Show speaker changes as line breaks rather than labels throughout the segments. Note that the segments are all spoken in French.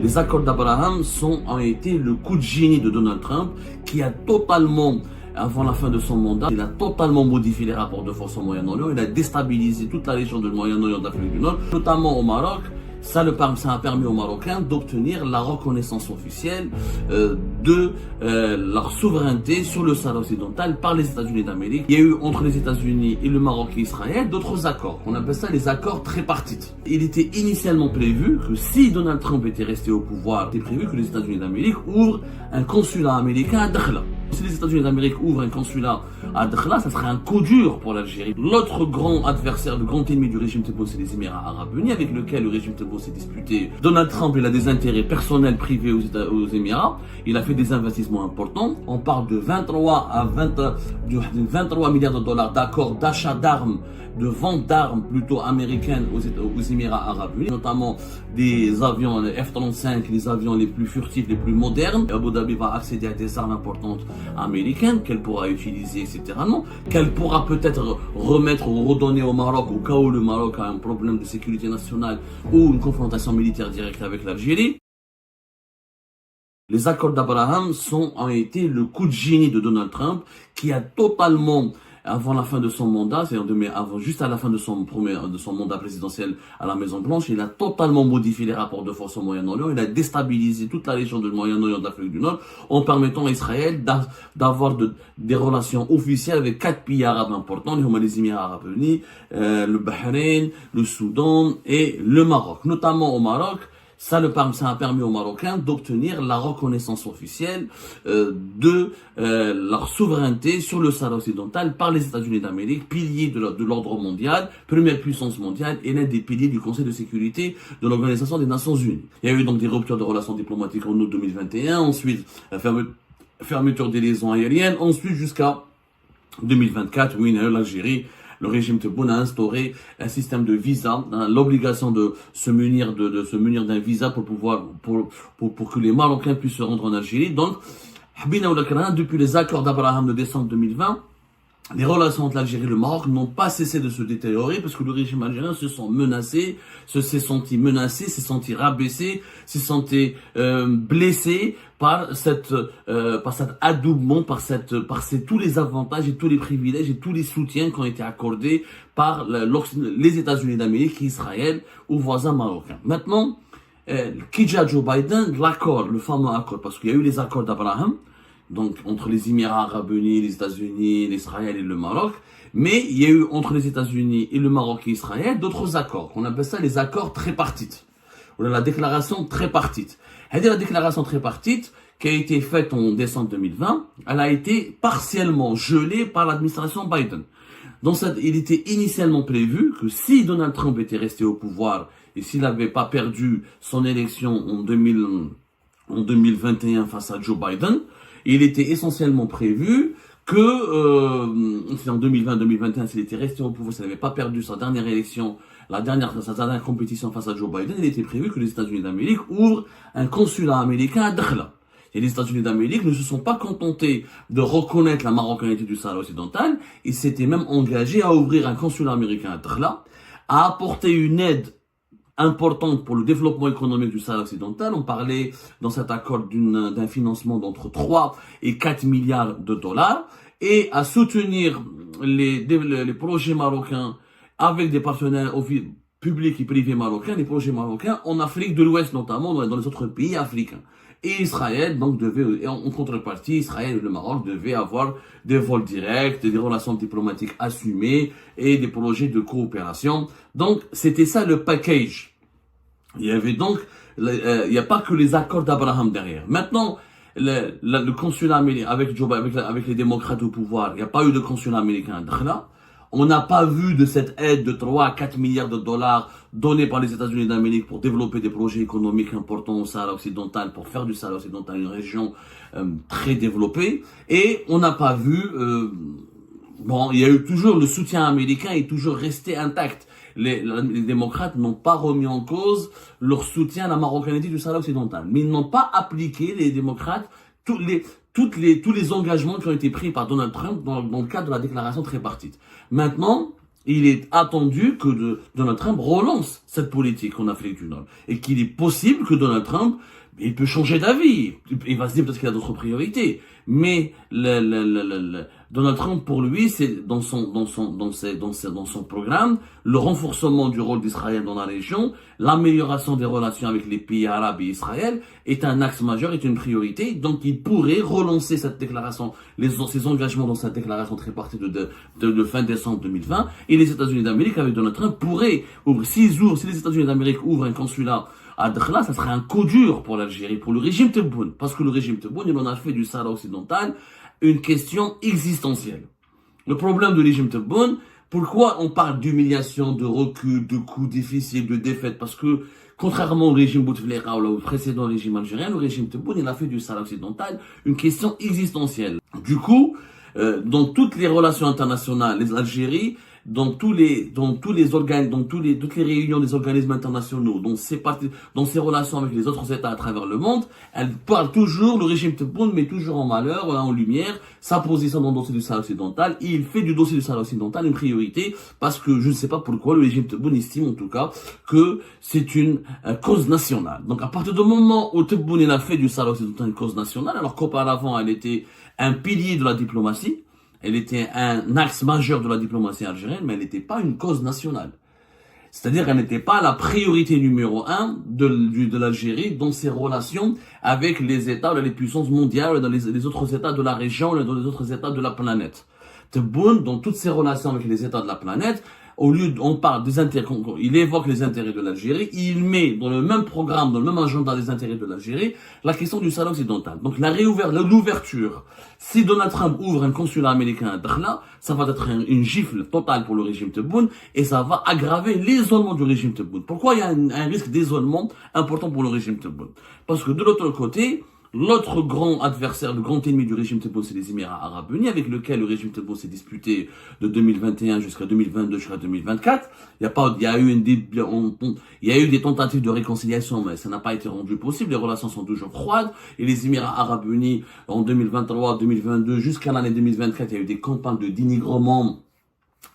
Les accords d'Abraham ont été le coup de génie de Donald Trump qui a totalement, avant la fin de son mandat, il a totalement modifié les rapports de force au Moyen-Orient, il a déstabilisé toute la région du Moyen-Orient d'Afrique du Nord, notamment au Maroc. Ça a permis aux Marocains d'obtenir la reconnaissance officielle de leur souveraineté sur le Sahara occidental par les États-Unis d'Amérique. Il y a eu entre les États-Unis et le Maroc et Israël d'autres accords. On appelle ça les accords tripartites. Il était initialement prévu que si Donald Trump était resté au pouvoir, il était prévu que les États-Unis d'Amérique ouvrent un consulat américain à Dakhla. Si les États-Unis d'Amérique ouvrent un consulat à Dakhla, ça serait un coup dur pour l'Algérie. L'autre grand adversaire, le grand ennemi du régime Tebboune, c'est les Émirats Arabes Unis, avec lequel le régime Tebboune s'est disputé. Donald Trump, il a des intérêts personnels privés aux Émirats. Il a fait des investissements importants. On parle de 23 milliards de dollars d'accords d'achat d'armes, de vente d'armes plutôt américaines aux Émirats Arabes Unis, notamment des avions F-35, les avions les plus furtifs, les plus modernes. Abu Dhabi va accéder à des armes importantes américaines qu'elle pourra utiliser, etc. Non, qu'elle pourra peut-être remettre ou redonner au Maroc au cas où le Maroc a un problème de sécurité nationale ou une confrontation militaire directe avec l'Algérie. Les accords d'Abraham ont été le coup de génie de Donald Trump qui a totalement, avant la fin de son mandat, c'est-à-dire juste à la fin de son mandat présidentiel à la Maison Blanche, il a totalement modifié les rapports de force au Moyen-Orient, il a déstabilisé toute la région du Moyen-Orient d'Afrique du Nord en permettant à Israël d'avoir des relations officielles avec 4 pays arabes importants, les Émirats Arabes Unis, le Bahreïn, le Soudan et le Maroc. Notamment au Maroc, ça a permis aux Marocains d'obtenir la reconnaissance officielle de leur souveraineté sur le Sahara occidental par les États-Unis d'Amérique, pilier de l'ordre mondial, première puissance mondiale et l'un des piliers du Conseil de sécurité de l'Organisation des Nations Unies. Il y a eu donc des ruptures de relations diplomatiques en août 2021, ensuite la fermeture des liaisons aériennes, ensuite jusqu'à 2024, où l'Algérie, le régime Tebboune a instauré un système de visa, l'obligation de se munir d'un visa pour que les Marocains puissent se rendre en Algérie. Donc, depuis les accords d'Abraham de décembre 2020, les relations entre l'Algérie et le Maroc n'ont pas cessé de se détériorer parce que le régime algérien s'est senti menacé, s'est senti rabaissé, s'est senti blessé par cet adoubement, par tous les avantages et tous les privilèges et tous les soutiens qui ont été accordés par les États-Unis d'Amérique et Israël aux voisins marocains. Maintenant, qu'est-ce Joe Biden, l'accord, le fameux accord, parce qu'il y a eu les accords d'Abraham, donc entre les Émirats Arabes Unis, les États-Unis, l'Israël et le Maroc, mais il y a eu entre les États-Unis et le Maroc et Israël d'autres accords, qu'on appelle ça les accords tripartites, ou la déclaration tripartite. La déclaration tripartite, qui a été faite en décembre 2020, elle a été partiellement gelée par l'administration Biden. Il était initialement prévu que si Donald Trump était resté au pouvoir et s'il n'avait pas perdu son élection en 2021 face à Joe Biden, il était essentiellement prévu que, en 2020-2021, s'il était resté au pouvoir, s'il n'avait pas perdu sa dernière élection, sa dernière compétition face à Joe Biden, il était prévu que les États-Unis d'Amérique ouvrent un consulat américain à Dakhla. Et les États-Unis d'Amérique ne se sont pas contentés de reconnaître la marocanité du Sahara occidental, ils s'étaient même engagés à ouvrir un consulat américain à Dakhla, à apporter une aide importante pour le développement économique du Sahara occidental. On parlait dans cet accord d'un financement d'entre 3 et 4 milliards de dollars et à soutenir les projets marocains avec des partenaires publics et privés marocains, les projets marocains en Afrique de l'Ouest notamment, dans les autres pays africains. Et Israël, donc, en contrepartie, Israël et le Maroc devaient avoir des vols directs, des relations diplomatiques assumées et des projets de coopération. Donc, c'était ça le package. Il y avait donc, il n'y a pas que les accords d'Abraham derrière. Maintenant, le consulat américain, avec les démocrates au pouvoir, il n'y a pas eu de consulat américain à Dakhla. On n'a pas vu de cette aide de 3 à 4 milliards de dollars donnés par les États-Unis d'Amérique pour développer des projets économiques importants au Sahara occidental, pour faire du Sahara occidental une région très développée. Et on n'a pas vu, il y a eu toujours le soutien américain est toujours resté intact. Les démocrates n'ont pas remis en cause leur soutien à la marocanité du Sahara occidental. Mais ils n'ont pas appliqué, les démocrates, tous les engagements qui ont été pris par Donald Trump dans le cadre de la déclaration tripartite. Maintenant, il est attendu que Donald Trump relance cette politique en Afrique du Nord. Et qu'il est possible que Donald Trump, il peut changer d'avis. Il va se dire peut-être qu'il a d'autres priorités. Mais Donald Trump, pour lui, c'est dans son programme, le renforcement du rôle d'Israël dans la région, l'amélioration des relations avec les pays arabes et Israël est un axe majeur, est une priorité. Donc, il pourrait relancer cette déclaration, ses engagements dans cette déclaration tripartite de fin décembre 2020. Et les États-Unis d'Amérique, avec Donald Trump, pourraient ouvrir, si les États-Unis d'Amérique ouvrent un consulat à Dakhla, ça serait un coup dur pour l'Algérie, pour le régime Tebboune. Parce que le régime Tebboune, il en a fait du Sahara occidental une question existentielle. Le problème du régime Tebboune, pourquoi on parle d'humiliation, de recul, de coups difficiles, de défaites? Parce que, contrairement au régime Bouteflika ou au précédent régime algérien, le régime Tebboune, il a fait du Sahara occidental une question existentielle. Du coup, dans toutes les relations internationales, l'Algérie, dans toutes les réunions des organismes internationaux, dans ses relations avec les autres États à travers le monde, elle parle toujours, le régime Tebboune met toujours en malheur, en lumière, sa position dans le dossier du Sahara occidental. Et il fait du dossier du Sahara occidental une priorité parce que je ne sais pas pourquoi le régime Tebboune estime en tout cas que c'est une cause nationale. Donc à partir du moment où Tebboune il a fait du Sahara occidental une cause nationale, alors qu'auparavant elle était un pilier de la diplomatie, elle était un axe majeur de la diplomatie algérienne, mais elle n'était pas une cause nationale. C'est-à-dire qu'elle n'était pas la priorité numéro 1 de l'Algérie dans ses relations avec les États, les puissances mondiales, dans les autres États de la région, dans les autres États de la planète. Tebboune, dans toutes ses relations avec les États de la planète, au lieu on parle des intérêts, il évoque les intérêts de l'Algérie, il met dans le même programme, dans le même agenda des intérêts de l'Algérie, la question du Sahara occidental. Donc l'ouverture. Si Donald Trump ouvre un consulat américain à Dakhla, ça va être une gifle totale pour le régime Tebboune et ça va aggraver l'isolement du régime Tebboune. Pourquoi il y a un risque d'isolement important pour le régime Tebboune? Parce que de l'autre côté, l'autre grand adversaire, le grand ennemi du régime Tebboune, c'est les Émirats Arabes Unis, avec lequel le régime Tebboune s'est disputé de 2021 jusqu'à 2022, jusqu'à 2024. Il y a eu des tentatives de réconciliation, mais ça n'a pas été rendu possible. Les relations sont toujours froides. Et les Émirats Arabes Unis, en 2023, 2022, jusqu'à l'année 2024, il y a eu des campagnes de dénigrement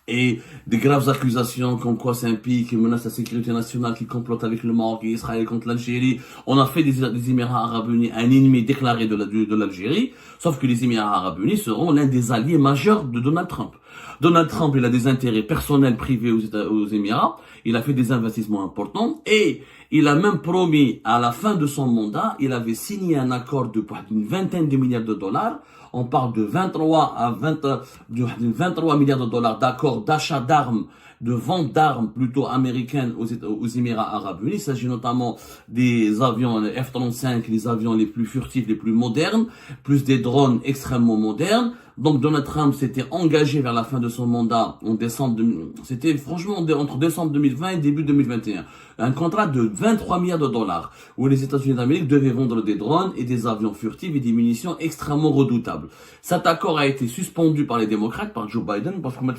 et des graves accusations comme quoi c'est un pays qui menace la sécurité nationale, qui complote avec le Maroc et Israël contre l'Algérie. On a fait des Émirats Arabes Unis un ennemi déclaré de l'Algérie, sauf que les Émirats Arabes Unis seront l'un des alliés majeurs de Donald Trump. Donald Trump, il a des intérêts personnels privés aux Émirats, il a fait des investissements importants et il a même promis à la fin de son mandat, il avait signé un accord d'une vingtaine de milliards de dollars. On parle de 23 milliards de dollars d'accords d'achat d'armes, de vente d'armes plutôt américaines aux Émirats Arabes Unis. Il s'agit notamment des avions F-35, les avions les plus furtifs, les plus modernes, plus des drones extrêmement modernes. Donc Donald Trump s'était engagé vers la fin de son mandat en décembre, c'était franchement entre décembre 2020 et début 2021. Un contrat de 23 milliards de dollars où les États-Unis d'Amérique devaient vendre des drones et des avions furtifs et des munitions extrêmement redoutables. Cet accord a été suspendu par les démocrates, par Joe Biden, parce qu'on met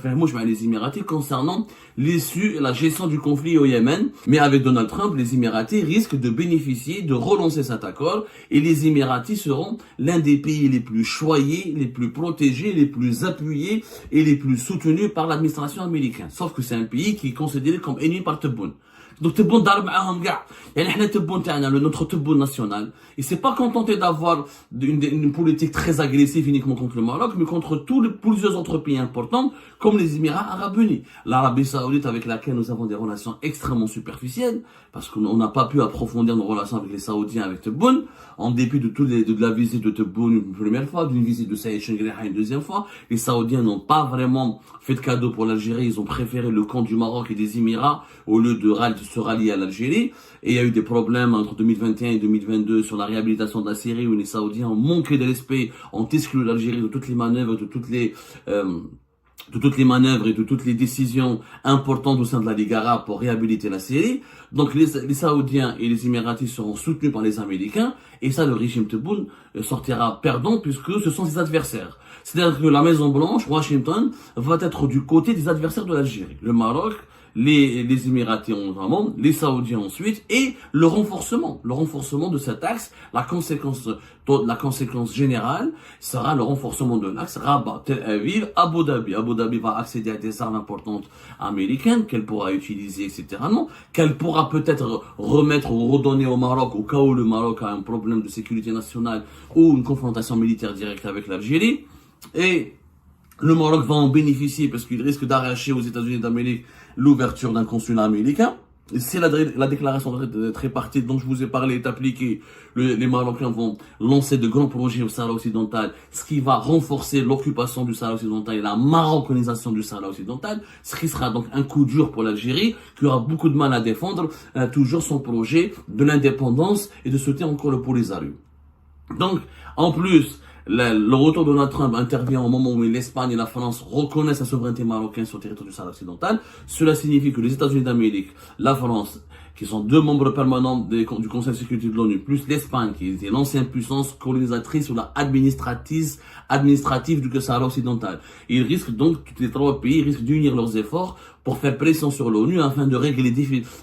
les Émiratis concernant l'issue et la gestion du conflit au Yémen. Mais avec Donald Trump, les Émiratis risquent de bénéficier, de relancer cet accord et les Émiratis seront l'un des pays les plus choyés, les plus protégés, les plus appuyés et les plus soutenus par l'administration américaine. Sauf que c'est un pays qui est considéré comme ennemi par Tebboune. Donc Tebboune ضرب معاهم كاع يعني احنا Tebboune تاعنا notre Tebboune national il s'est pas contenté d'avoir une politique très agressive uniquement contre le Maroc mais contre plusieurs autres pays importants comme les Émirats Arabes Unis, l'Arabie Saoudite avec laquelle nous avons des relations extrêmement superficielles parce qu'on n'a pas pu approfondir nos relations avec les Saoudiens avec Tebboune en dépit de la visite de Tebboune une première fois, d'une visite de Saïd Chengriha une deuxième fois. Les Saoudiens n'ont pas vraiment fait de cadeau pour l'Algérie, ils ont préféré le camp du Maroc et des Émirats au lieu de se rallier à l'Algérie. Et il y a eu des problèmes entre 2021 et 2022 sur la réhabilitation de la Syrie où les Saoudiens ont manqué de respect, ont exclu l'Algérie de toutes les manœuvres, de toutes les décisions importantes au sein de la Ligue arabe pour réhabiliter la Syrie. Donc les Saoudiens et les Émiratis seront soutenus par les Américains et ça le régime Tebboune sortira perdant puisque ce sont ses adversaires. C'est-à-dire que la Maison Blanche, Washington, va être du côté des adversaires de l'Algérie. Le Maroc, les Émiratis notamment, les Saoudiens ensuite, et le renforcement de cet axe. La conséquence générale sera le renforcement de l'axe Rabat, Tel Aviv, Abu Dhabi. Abu Dhabi va accéder à des armes importantes américaines qu'elle pourra utiliser, etc. Qu'elle pourra peut-être remettre ou redonner au Maroc au cas où le Maroc a un problème de sécurité nationale ou une confrontation militaire directe avec l'Algérie. Et le Maroc va en bénéficier parce qu'il risque d'arracher aux États-Unis d'Amérique l'ouverture d'un consulat américain. Et si la déclaration de tripartite dont je vous ai parlé est appliquée, les Marocains vont lancer de grands projets au Sahara occidental, ce qui va renforcer l'occupation du Sahara occidental et la marocanisation du Sahara occidental, ce qui sera donc un coup dur pour l'Algérie, qui aura beaucoup de mal à défendre toujours son projet de l'indépendance et de soutenir encore le Polisario. Donc, en plus, le retour de Donald Trump intervient au moment où l'Espagne et la France reconnaissent la souveraineté marocaine sur le territoire du Sahara occidental. Cela signifie que les États-Unis d'Amérique, la France, qui sont deux membres permanents du Conseil de sécurité de l'ONU, plus l'Espagne, qui était l'ancienne puissance colonisatrice ou la administrative du Sahara occidental. Ils risquent donc, tous les trois pays risquent d'unir leurs efforts pour faire pression sur l'ONU afin de régler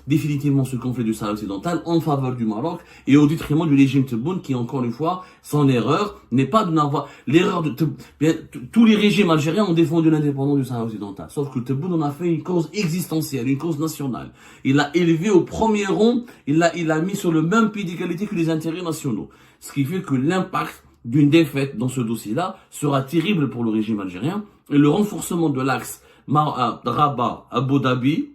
définitivement ce conflit du Sahara occidental en faveur du Maroc et au détriment du régime Tebboune qui, encore une fois, son erreur n'est pas de n'avoir... L'erreur de tous les régimes algériens ont défendu l'indépendance du Sahara occidental. Sauf que Tebboune en a fait une cause existentielle, une cause nationale. Il l'a élevé au premier rang, il l'a mis sur le même pied d'égalité que les intérêts nationaux. Ce qui fait que l'impact d'une défaite dans ce dossier-là sera terrible pour le régime algérien et le renforcement de l'axe Rabat, Abu Dhabi,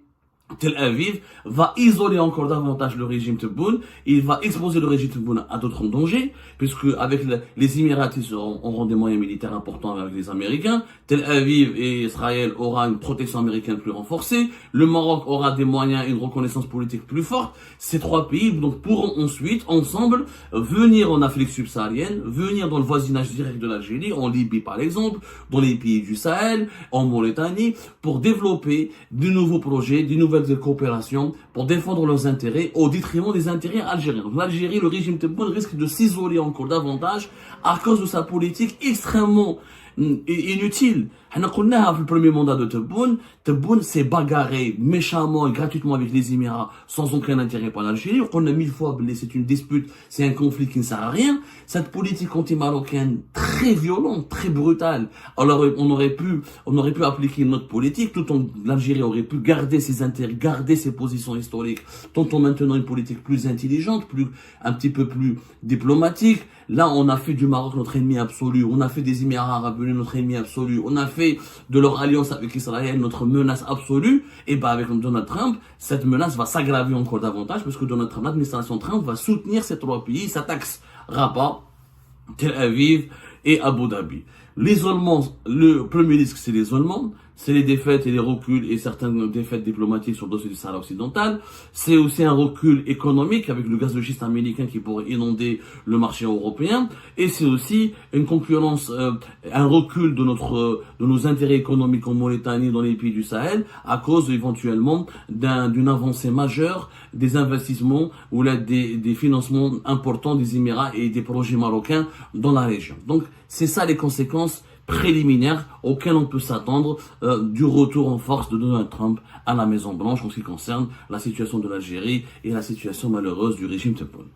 Tel Aviv va isoler encore davantage le régime Tebboune. Il va exposer le régime Tebboune à d'autres dangers, puisque avec les Émiratis auront des moyens militaires importants avec les Américains. Tel Aviv et Israël aura une protection américaine plus renforcée. Le Maroc aura des moyens et une reconnaissance politique plus forte. Ces trois pays donc pourront ensuite, ensemble, venir en Afrique subsaharienne, venir dans le voisinage direct de l'Algérie, en Libye par exemple, dans les pays du Sahel, en Mauritanie, pour développer de nouveaux projets, de nouvelles coopération pour défendre leurs intérêts au détriment des intérêts algériens. Donc l'Algérie, le régime Tebboune risque de s'isoler encore davantage à cause de sa politique extrêmement inutile. On a dit dans le premier mandat de Tebboune s'est bagarré méchamment et gratuitement avec les Émirats sans aucun intérêt pour l'Algérie. On a 1000 fois blessé, c'est une dispute, c'est un conflit qui ne sert à rien. Cette politique anti-marocaine très violente, très brutale. Alors on aurait pu appliquer notre politique, tout en l'Algérie aurait pu garder ses intérêts, garder ses positions historiques, tout en maintenant une politique plus intelligente, un petit peu plus diplomatique. Là, on a fait du Maroc notre ennemi absolu, on a fait des Émirats arabes unis notre ennemi absolu, on a fait de leur alliance avec Israël notre menace absolue. Et ben avec Donald Trump, cette menace va s'aggraver encore davantage parce que Donald Trump, l'administration Trump va soutenir ces trois pays, cet axe Rabat, Tel Aviv et Abu Dhabi. L'isolement, le premier risque, c'est l'isolement, c'est les défaites et les reculs et certaines défaites diplomatiques sur le dossier du Sahara occidental. C'est aussi un recul économique avec le gaz de schiste américain qui pourrait inonder le marché européen. Et c'est aussi une concurrence, un recul de nos intérêts économiques en Mauritanie, dans les pays du Sahel, à cause éventuellement d'une avancée majeure des investissements ou des financements importants des Émirats et des projets marocains dans la région. Donc, c'est ça les conséquences préliminaires auxquelles on peut s'attendre du retour en force de Donald Trump à la Maison Blanche en ce qui concerne la situation de l'Algérie et la situation malheureuse du régime Tebboune.